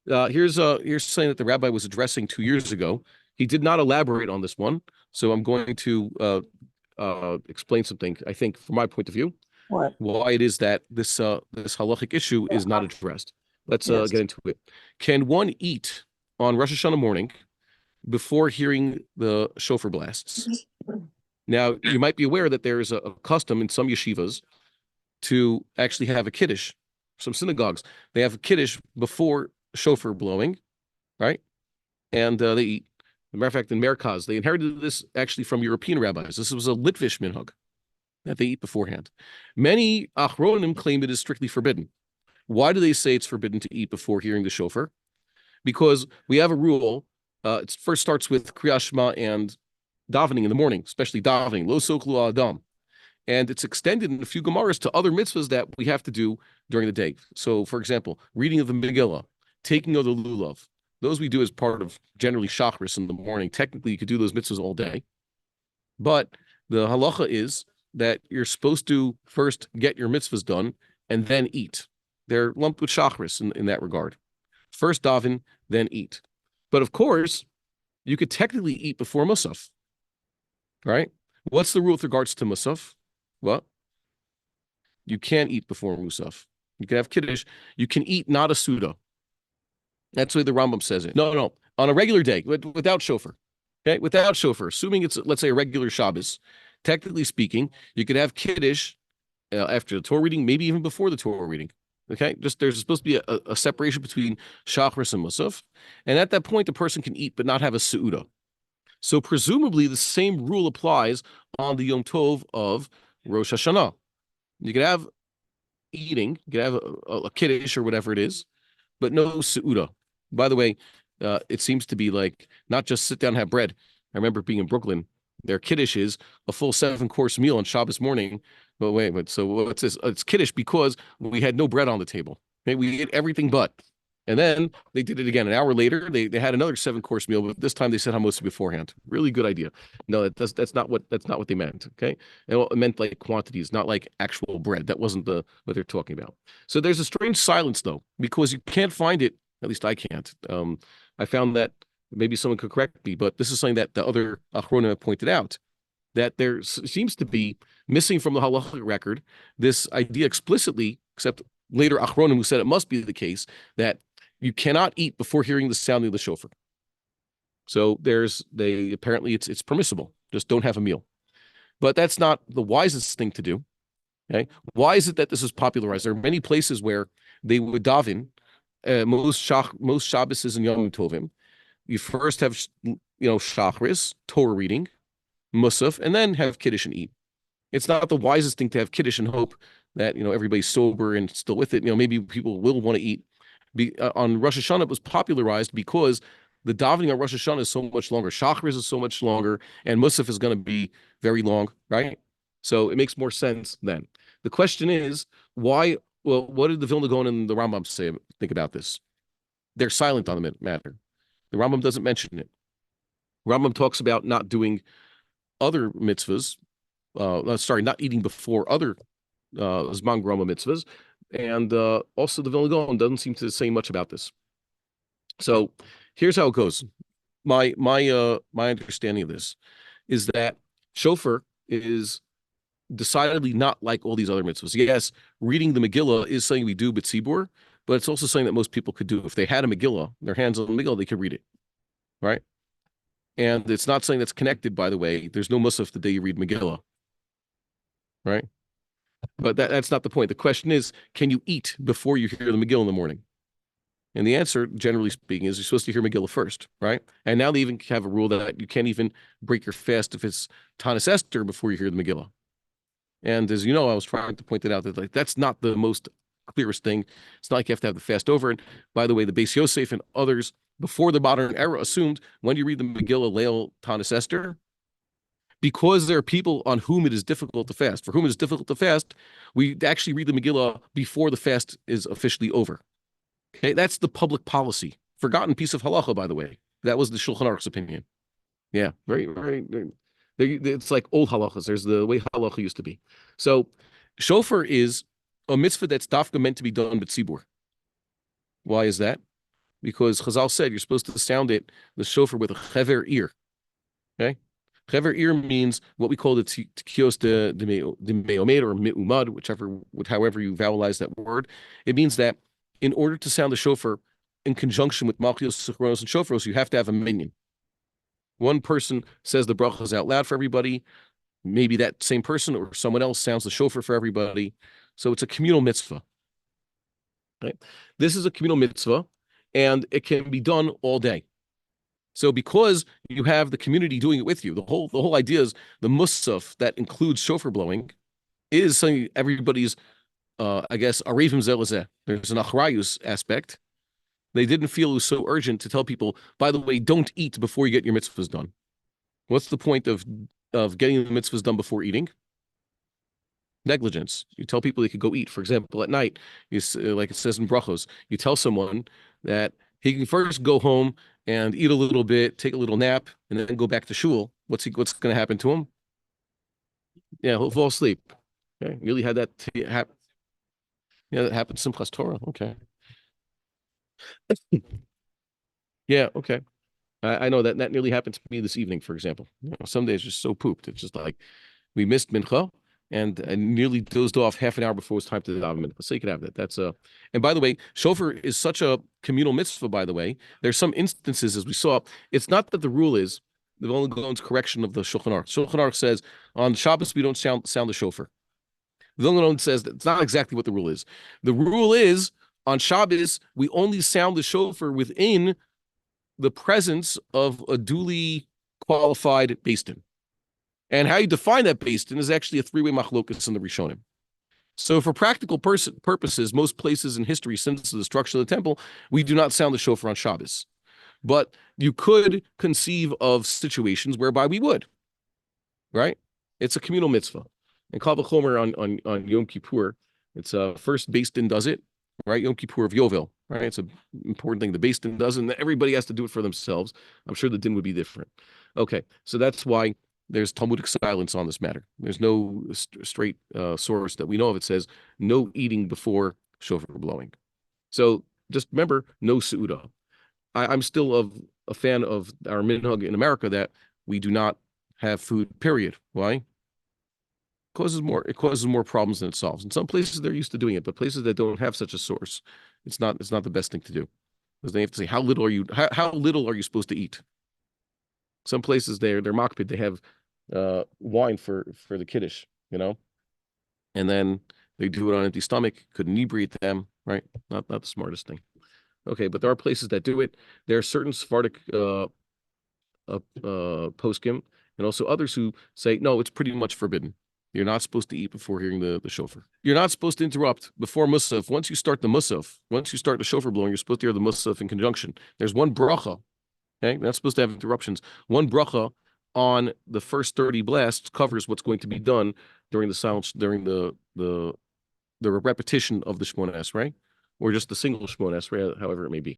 Here's something that the rabbi was addressing 2 years ago. He did not elaborate on this one, so I'm going to explain something. I think, from my point of view, What? why it is that this halachic issue is not addressed. Let's Yes. get into it. Can one eat on Rosh Hashanah morning before hearing the shofar blasts? Now, you might be aware that there is a custom in some yeshivas to actually have a kiddush. Some synagogues, they have a kiddush before shofar blowing, right? And they eat. As a matter of fact, in Merkaz, they inherited this actually from European rabbis. This was a Litvish minhag that they eat beforehand. Many Achronim claim it is strictly forbidden. Why do they say it's forbidden to eat before hearing the shofar? Because we have a rule. It first starts with Kriyat Shema and davening in the morning, especially davening, lo soklu adam. And it's extended in a few Gemaras to other mitzvahs that we have to do during the day. So, for example, reading of the Megillah, taking of the lulav. Those we do as part of generally Shachris in the morning. Technically, you could do those mitzvahs all day. But the halacha is that you're supposed to first get your mitzvahs done and then eat. They're lumped with Shachris in that regard. First daven, then eat. But of course, you could technically eat before Musaf, right? What's the rule with regards to Musaf? Well, you can't eat before Musaf. You can have Kiddush. You can eat not a Suda. That's the way the Rambam says it. No. On a regular day, without shofar. Okay, without shofar, assuming it's, let's say, a regular Shabbos, technically speaking, you could have Kiddush after the Torah reading, maybe even before the Torah reading. Okay, just there's supposed to be a separation between Shachris and Musaf. And at that point, the person can eat but not have a Su'udah. So presumably the same rule applies on the Yom Tov of Rosh Hashanah. You can have eating, you can have a Kiddush or whatever it is, but no Su'udah. By the way, it seems to be like not just sit down and have bread. I remember being in Brooklyn. Their Kiddush is a full 7-course meal on Shabbos morning. But wait, so what's this? It's Kiddush because we had no bread on the table. Okay? We ate everything but. And then they did it again. An hour later, they had another 7-course meal, but this time they said Hamosi beforehand. Really good idea. No, that's not what they meant. Okay, it meant like quantities, not like actual bread. That wasn't what they're talking about. So there's a strange silence though, because you can't find it. At least I can't. I found that maybe someone could correct me, but this is something that the other Achronim have pointed out, that there seems to be missing from the halachic record this idea explicitly, except later Achronim who said it must be the case, that you cannot eat before hearing the sounding of the shofar. So apparently it's permissible. Just don't have a meal. But that's not the wisest thing to do. Okay, why is it that this is popularized? There are many places where they would daven. Most Shabbases and Yom Tovim, you first have Shachris, Torah reading, Musaf, and then have Kiddush and eat. It's not the wisest thing to have Kiddush and hope that everybody's sober and still with it. Maybe people will want to eat. On Rosh Hashanah, it was popularized because the davening on Rosh Hashanah is so much longer. Shachris is so much longer, and Musaf is going to be very long, right? So it makes more sense then. The question is, why? Well, what did the Vilna Gaon and the Rambam think about this? They're silent on the matter. The Rambam doesn't mention it. Rambam talks about not doing other mitzvahs, not eating before other Zman Groma mitzvahs, and also the Vilna Gaon doesn't seem to say much about this. So here's how it goes. My understanding of this is that shofar is decidedly not like all these other mitzvahs. Yes, reading the Megillah is something we do b'tzibur, but it's also something that most people could do. If they had a Megillah, their hands on the Megillah, they could read it, right? And it's not something that's connected, by the way. There's no musaf the day you read Megillah, right? But that's not the point. The question is, can you eat before you hear the Megillah in the morning? And the answer, generally speaking, is you're supposed to hear Megillah first, right? And now they even have a rule that you can't even break your fast if it's Tanis Esther before you hear the Megillah. And as you know, I was trying to point it out that that's not the most clearest thing. It's not like you have to have the fast over. And by the way, the Beis Yosef and others before the modern era assumed when you read the Megillah Leil Tanis Esther, because there are people on whom it is difficult to fast. For whom it is difficult to fast, we actually read the Megillah before the fast is officially over. Okay, that's the public policy. Forgotten piece of halacha, by the way. That was the Shulchan Aruch's opinion. Yeah, very, very, very. It's like old halachas. There's the way halacha used to be. So, shofar is a mitzvah that's dafka meant to be done with tzibur. Why is that? because Chazal said you're supposed to sound it, the shofar, with a chever ear. Okay? Chever ear means what we call the tikios de meomed or me'umad, however you vowelize that word. It means that in order to sound the shofar in conjunction with malchios, sichronos, and shofros, you have to have a minyan. One person says the brachas out loud for everybody. Maybe that same person or someone else sounds the shofar for everybody. So it's a communal mitzvah. Right? This is a communal mitzvah, and it can be done all day. So because you have the community doing it with you, the whole idea is the musaf that includes shofar blowing is something everybody's, I guess, arivim zelazeh. There's an achrayus aspect. They didn't feel it was so urgent to tell people, by the way, don't eat before you get your mitzvahs done. What's the point of getting the mitzvahs done before eating? Negligence. You tell people they could go eat. For example, at night, like it says in brachos, you tell someone that he can first go home and eat a little bit, take a little nap, and then go back to shul. What's going to happen to him? Yeah, he'll fall asleep. Okay, you really had that happen? Yeah, that happened to Simchas Torah. Okay. Yeah, okay. I know that nearly happened to me this evening, for example. Some days just so pooped. It's just like we missed mincha, and I nearly dozed off half an hour before it was time to daven. So you could have that. That's And by the way, shofar is such a communal mitzvah. By the way, there's some instances, as we saw, it's not that the rule is the only going to correction of the Shulchan Aruch. Shulchan Aruch says on Shabbos we don't sound the shofar. The Vilna says that it's not exactly what the rule is. The rule is on Shabbos we only sound the shofar within the presence of a duly qualified beis din. And how you define that beis din is actually a three-way machlokas in the Rishonim. So for practical purposes, most places in history since the destruction of the temple, we do not sound the shofar on Shabbos. But you could conceive of situations whereby we would, right? It's a communal mitzvah. And Kal V'chomer on Yom Kippur, it's first beis din does it, right? Yom Kippur of Yovel, right? It's an important thing. The beis din does, and everybody has to do it for themselves. I'm sure the din would be different. Okay, so that's why there's Talmudic silence on this matter. There's no straight source that we know of. It says no eating before shofar blowing. So just remember, no seudah. I'm still a fan of our minhag in America that we do not have food, period. Why? It causes more problems than it solves. In some places they're used to doing it, but places that don't have such a source, it's not the best thing to do. Because they have to say how little are you supposed to eat? Some places they're makpid, they have wine for the kiddush, and then they do it on empty stomach, could inebriate them, right? Not the smartest thing. Okay, but there are places that do it. There are certain Sephardic poskim and also others who say no, it's pretty much forbidden. You're not supposed to eat before hearing the shofar. You're not supposed to interrupt before musaf. Once you start the shofar blowing, you're supposed to hear the musaf in conjunction. There's one bracha. Okay, not supposed to have interruptions. One bracha on the first 30 blasts covers what's going to be done during the silence, during the repetition of the Shmona Esrei, or just the single Shmona Esrei, however it may be.